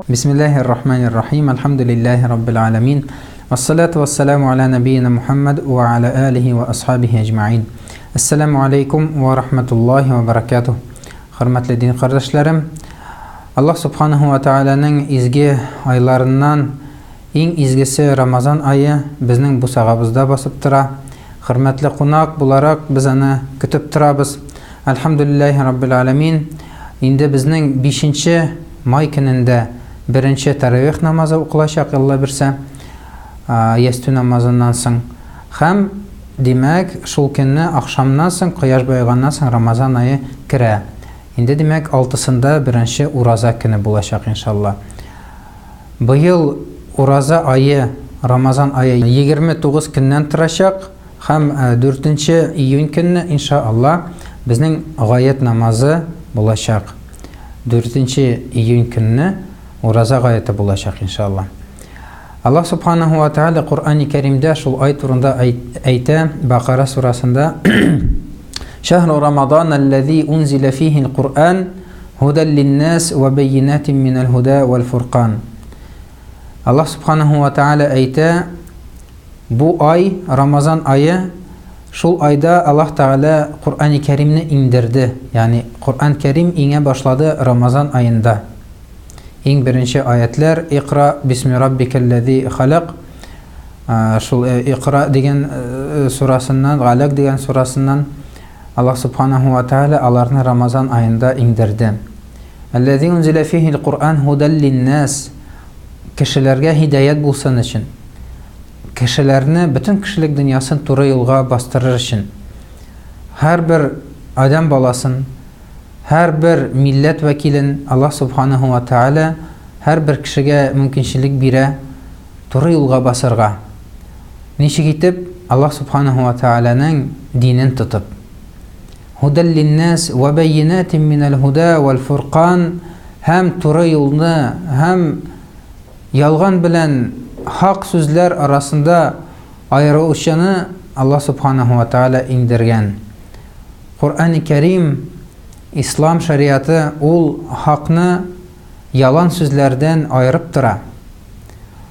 Бисмиллахир-рахманир-рахим. Алхамдулиллахи раббил аламин. Вассалату вассаламу аля набийина Мухаммад ва аля алихи ва асхабихи аджмаин. Ассаламу алейкум ва рахматуллахи ва баракатух. Хөрмәтле дин кардәшләрем, Аллаһ субханаһу ва тааляның изге айларыннан иң изгесе Рамазан айы безнең бу сагабызда басып тора. Хөрмәтле кунак буларак без аны көтеп торабыз. Алхамдулиллахи раббил аламин. Инде безнең 5нче май көнендә беренче таравих намазы укылачак, Алла берсә, ястү намазыннан соң. Һәм димәк, шул көнне ахшамнан соң, кояш байганнан соң Рамазан айы керә. Инде димәк 6-сында беренче ураза көне булачак иншалла. Быел ураза айы, Рамазан айы 29 көннән торачак һәм 4 июнь көнне иншалла безнең гаят намазы булачак. 4 июнь көнне ураза гаяты булачак иншалла. Аллаһ субханаһу ва тааля Кур'ан-ы Кәримдә шул ай турында әйтә, Бакара сурасында: "Шахру Рамадан аллазии унзила фиһи ал-Кур'ан худан лин-нас ва баййинатин минал-худа вал-фуркан." Аллаһ субханаһу ва тааля әйтә, бу ай, Рамазан айы, шул айда Аллаһ Таала Кур'ан-ы Кәримне индерде. Ягъни Кур'ан Кәрим иңә башлады Рамазан айында. Иң беренче аятлар Иқра бисми раббикаллази халақ. Шул Иқра дигән сурасыннан, Галак дигән сурасыннан Аллаһ субханаһу ва тааля аларны Рамазан айында индерде. Аллази унзила фиһи ал-Кур'ан худан лин-нас. Кешеләргә һидаят булсын өчен. Кешеләрне, бөтен кешелек дөньясын туры юлга бастырыр өчен. Һәрбер адам баласын, һәрбер милләт вәкилен Аллаһ субханаһу ва тааля һәрбер кешегә мөмкинчелек бирә туры юлга басырга. Ничек итеп? Аллаһ субханаһу ва тааляның динен тотып. Худан лин-нас ва баййинатин минал-худа вал-фуркан. Һәм туры юлны, һәм ялган белән хак сүзләр арасында аерылышны Аллаһ субханаһу ва тааля индергән. Кур'ан-ы Кәрим, Ислам шариаты, ул хакны ялан сүзләрдән айырып тора.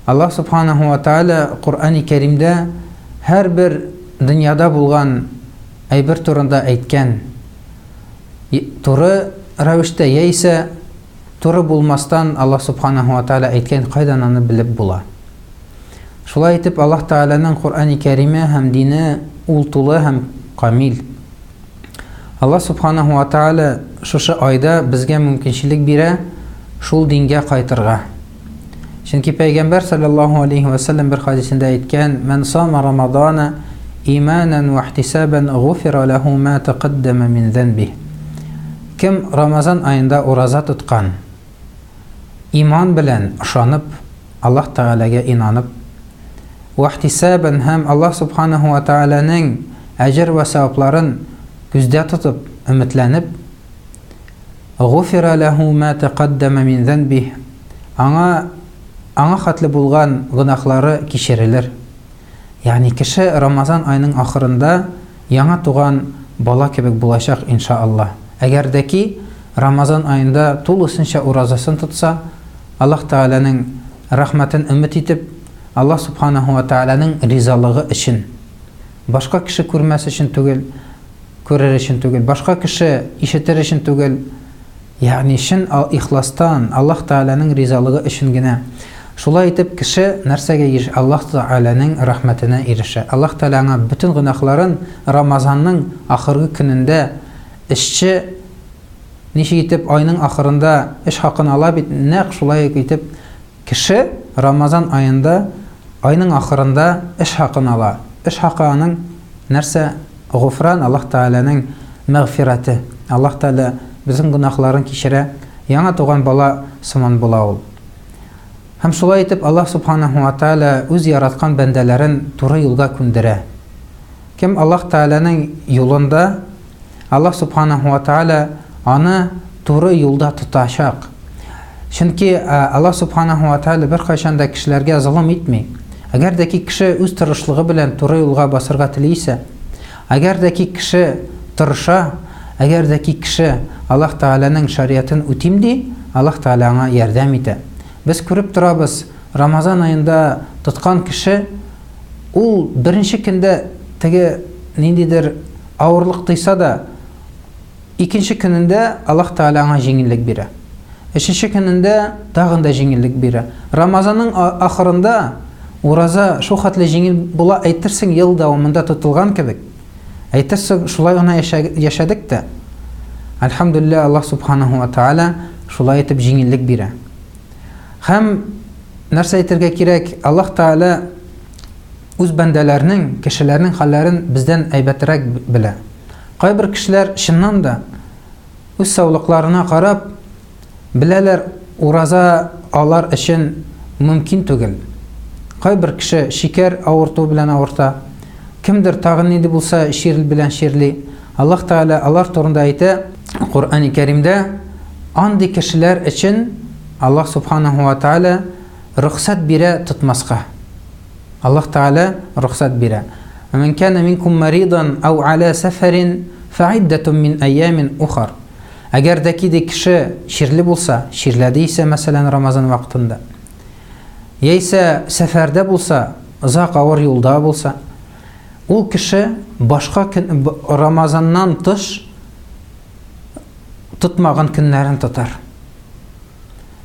Аллаһ субханаһу ва тааля Кур'ан-ы Кәримдә һәрбер дөньяда булган әйбер турында әйткән. Туры рәвештә яисә туры булмастан Аллаһ субханаһу ва тааля әйткән, кайдан аны белеп була. Шулай итеп, Аллаһ Тааланың Кур'ан-ы Кәриме һәм дине ул тулы һәм камил. Аллаһ субханаһу ва тааля шушы айда безгә мөмкинчелек бирә шул дингә кайтырга. Чөнки Пәйгамбәр саллаллаһу алейхи ва саллям бер хадисендә әйткән: "Ман сама Рамадана иманан ва ихтисабан гуфира лаху ма тaqaddama мин занбих." Кем Рамазан айында ураза тоткан, иман белән ышанып, Аллаһ Таалага инанып, вахтисабан һәм Аллаһ субханаһу ва тааляның әҗр ва савапларын күздә тотып, өметләнеп, гуфира лаху ма тaqaddama мин занбих. Аңа хәтле булган гынахлары кичерелер. Ягъни кеше Рамазан айының ахырында яңа туган бала кебек булачак иншааллаһ. Әгәр дә ки Рамазан айында тулысынча уразасын тотса, Аллаһ Тааланың рәхмәтен өмет итеп, Аллаһ субханаһу ва тааляның ризалыгы өчен, башка кеше күрмәс өчен түгел, күрер өчен түгел, башка кеше ишетер өчен түгел, ягъни шин ихластан Аллаһ Тааланың ризалыгы өчен генә. Шулай итеп кеше нәрсәгә Аллаһ Тааланың рәхмәтенә ирешә. Аллаһ Таалага бөтен гынаһларын Рамазанның ахыргы көнендә эшче ничек итеп айның ахырында эш хакын ала бит, нәкъ шулай итеп кеше Рамазан айында айның ахырында эш хакын ала. Эш хакы аның нәрсә? Гуфран, Аллаһ Тааланың мәгъфираты. Аллаһ Таала безнең гынаһларын кичерә, яңа туган бала сыман була ул. Һәм шулай итеп Аллаһ субханаһу ва тааля үз яраткан бәндәләрен туры юлга күндерә. Кем Аллаһ Тааланың юлында, Аллаһ субханаһу ва тааля аны туры юлда тотачак. Чөнки Аллаһ субханаһу ва тааля бер кайчан да кешеләргә зулым итми. Әгәр дә ки кеше үз тырышлыгы белән туры юлга басырга телисә, әгәр дә ки кеше тырыша, әгәр дә ки кеше Аллаһ Тааланың шариатын үтим ди, Аллаһ Тәгалә аңа ярдәм итә. Без күреп торабыз, Рамазан айында тоткан кеше ул беренче көндә теге ниндидер авырлык тойса да, икенче көнендә Аллаһ Тәгалә аңа җиңеллек бирә. Өченче көнендә тагын да җиңеллек бирә. Рамазанның ахырында ураза шул хәтле җиңел була, әйтерсең ел дәвамында тотылган кебек. Әйтерсең шулай гына яшәдек тә. Әлхәмдүлилләһ, Аллаһ Субханаһу ва Тәгалә шулай итеп җиңеллек бирә. Һәм нәрсә әйтергә кирәк, Аллаһ Тәгалә үз бәндәләренең, кешеләрнең хәлләрен бездән әйбәтрәк белә. Кайбер кешеләр чыннан да үз саулыкларына карап беләләр, ураза алар өчен мөмкин түгел. Кайбер кеше шикәр авырту белән авырта, кемдер тагын нинди булса ширл белән ширли. Аллаһ Тәгалә алар турында әйтә Куръан-ы Кәримдә, андый кешеләр өчен Аллаһ Субханаһу ва Тәгалә рөхсәт бирә тотмаска. Аллаһ Тәгалә рөхсәт бирә. "Мен кана минкум маридан ау ала сафарин фаиддатун мин айямин ухар." Әгәр дә кеше ширле булса, ширләде исә, мәсәлән, Рамазан вакытында, яисә сәфәрдә булса, озак авыр юлда булса, ул кеше башка Рамазаннан тыш тотмаган көннәрен тотар.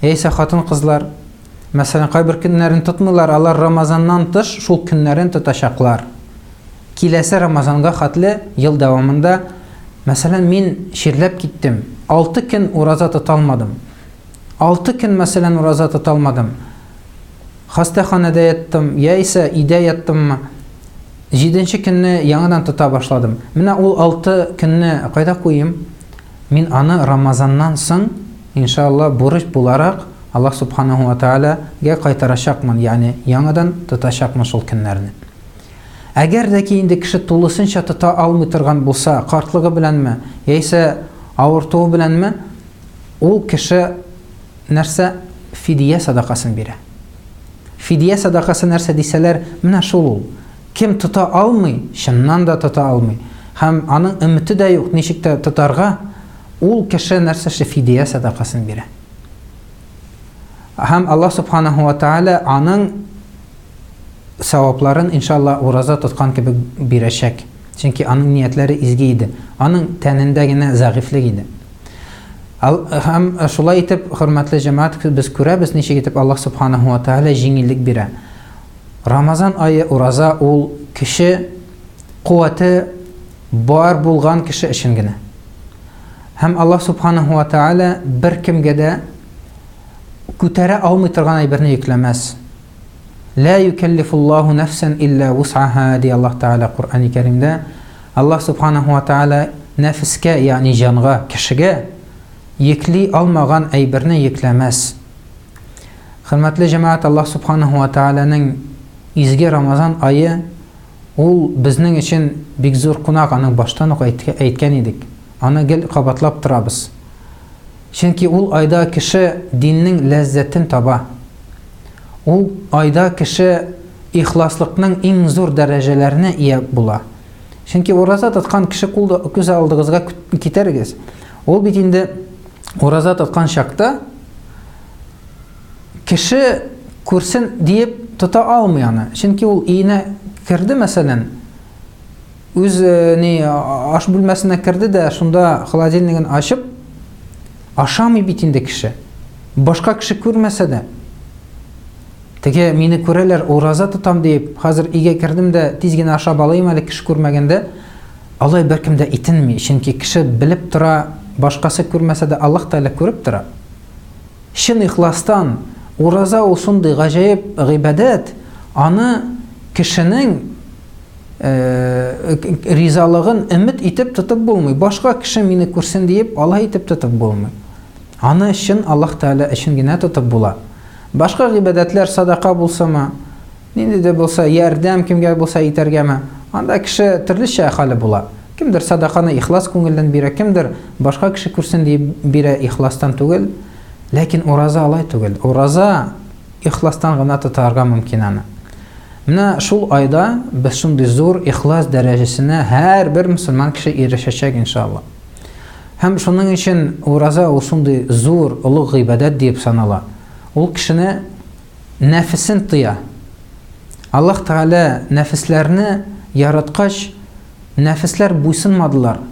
Яисә хатын-кызлар, мәсәлән, кайбер көннәрен тотмыйлар, алар Рамазаннан тыш шул көннәрен тотачаклар. Киләсе Рамазанга хәтле ел дәвамында, мәсәлән, мин ширләп киттем, 6 көн ураза тоталмадым. 6 көн, мәсәлән, ураза тоталмадым. Хастаханәдә яттым, яисә өйдә яттым. 7нче көнне яңадан тота башладым. Менә ул 6 көнне кайда куйым? Мин аны Рамазаннан соң, иншалла, бурыч буларак Аллаһ Субханаһу ва Тәгаләгә кайтарачакмын, ягъни яңадан тотачакмын шул көннәрне. Әгәр дә инде кеше тулысынча тота алмый торган булса, картлыгы беләнме, яисә авыртуы беләнме, ул кеше нәрсә? Фидия садакасын бирә. Фидия садакасы нәрсә дисәләр, менә шул ул. Кем тота алмый, чыннан да тота алмый, һәм аның өмете дә юк, ничек тә тотарга, ул кеше нәрсәсе? Фидия садакасын бирә. Һәм Аллаһ Субханаһу ва Тәгалә аның савапларын, иншалла, ураза тоткан кебек бирәчәк. Чөнки аның ниятләре изге иде. Аның тәнендә генә зәгыйфлек иде. Һәм шулай итеп, хөрмәтле җәмәгать, без күрәбез ничек итеп Аллаһ Субханаһу ва Тәгалә җиңеллек бирә. Рамазан айы ураза ул кеше куәте бар булган кеше өчен генә. Һәм Аллаһ Субханаһу ва Тәгалә бер кемгә дә күтәрә алмый торган әйберне йөкләмәс. لا يكلف الله نفسا إلا وسعها دي الله تعالى قرآن الكريم ده. الله سبحانه وتعالى نفسك يعني جانغا كشجا يكلي المغان أي برنا يكلمس. خدمت لجماعة الله سبحانه وتعالى نن إزجي رمضان آية ول بزنن إشين بيجزور قناق أنا باشتانو أيتكنيدك أنا قل قبطلاب ترابس شنكي ول أيدا كشه دينن لذتن تبا. Ул айда кеше ихласлыкның иң зур дәрәҗәләренә ия була. Чөнки ураза тоткан кеше күз алдыгызга китерегез. Ул бит инде ураза тоткан чакта кеше күрсен диеп тота алмый аны. Чөнки ул өенә керде, мәсәлән, үз аш бүлмәсенә керде дә, шунда холодильнигын ачып ашамый бит инде кеше. Башка кеше күрмәсә дә, теге мине күрәләр, ураза тотам дип, хәзер өйгә кердем дә тиз генә ашап алайым әле кеше күрмәгәндә, Алай беркем дә итенми, чөнки кеше белеп тора, башкасы күрмәсә дә Аллаһ Тәгалә күреп тора. Шин ихластан ураза ул шундый гаҗәеп гыйбадат, аны кешенең ризалыгын өмет итеп тотып булмый. Башка кеше мине күрсен дип Аллаһ итеп тотып булмый. Аны өчен Аллаһ Тәгалә өчен генә тотып була. Башка гыйбадатлар садака булсамы, нинди дә булса, ярдәм кемгә булса итәргәме, анда кеше төрлечә хәле була. Кемдер садаканы ихлас күңелдән бирә, кемдер башка кеше күрсен дип бирә ихластан түгел, ләкин ураза алай түгел. Ураза ихластан гына тотарга мөмкин аны. Менә шул айда без шундый зур ихлас дәрәҗәсенә һәр бер мөселман кеше ирешәчәк иншалла. Һәм шуның өчен ураза ул шундый зур, олуг гыйбадәт дип санала. Ул кешене нәфесен тыя. Аллаһ Тәгалә нәфесләрне яраткач, нәфесләр буйсынмадылар.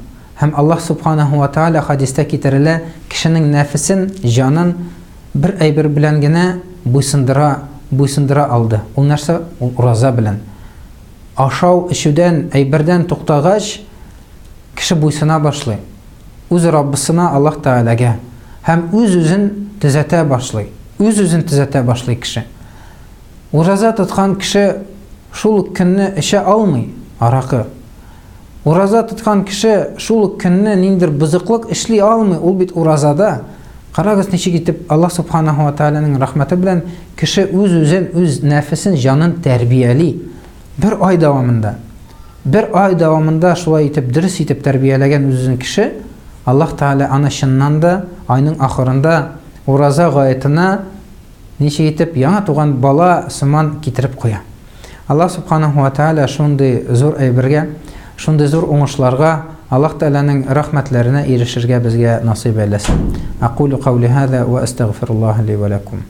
Һәм Аллаһ Субханаһу ва Тәгалә хадистә китерелә, кешенең нәфесен, җанын бер әйбер белән генә буйсындыра алды. Ул нәрсә? Ул ураза белән. Ашау, эчүдән, әйбердән туктагач, кеше буйсына башлый. Үз Раббысына, Аллаһ Тәгаләгә. Һәм үз-үзен төзәтә башлый. Үз-үзен төзәтә башлый кеше. Ураза тоткан кеше шул көнне эчә алмый, аракы. Ураза тоткан кеше шул көнне ниндер бузыклык эшли алмый, ул бит уразада. Карагыз, ничек итеп Аллаһ Субханаһу ва Тәгаләнең рәхмәте белән кеше үз-үзен, үз нәфесен, җанын тәрбияли. Бер ай дәвамында шулай итеп, дөрес итеп тәрбияләгән үзен кеше, Аллаһ Тәгалә аны чыннан да айның ахырында ураза гаетына ничек итеп яңа туган бала сыман китереп куя. Аллаһ Субханаһу ва Тәгалә шундый зур әйбергә, шундый зур уңышларга, Аллаһ Тәгаләнең рәхмәтләренә ирешергә безгә насыйп әйләсен. Aqulu qawli hadha wa astaghfirullah li wa lakum.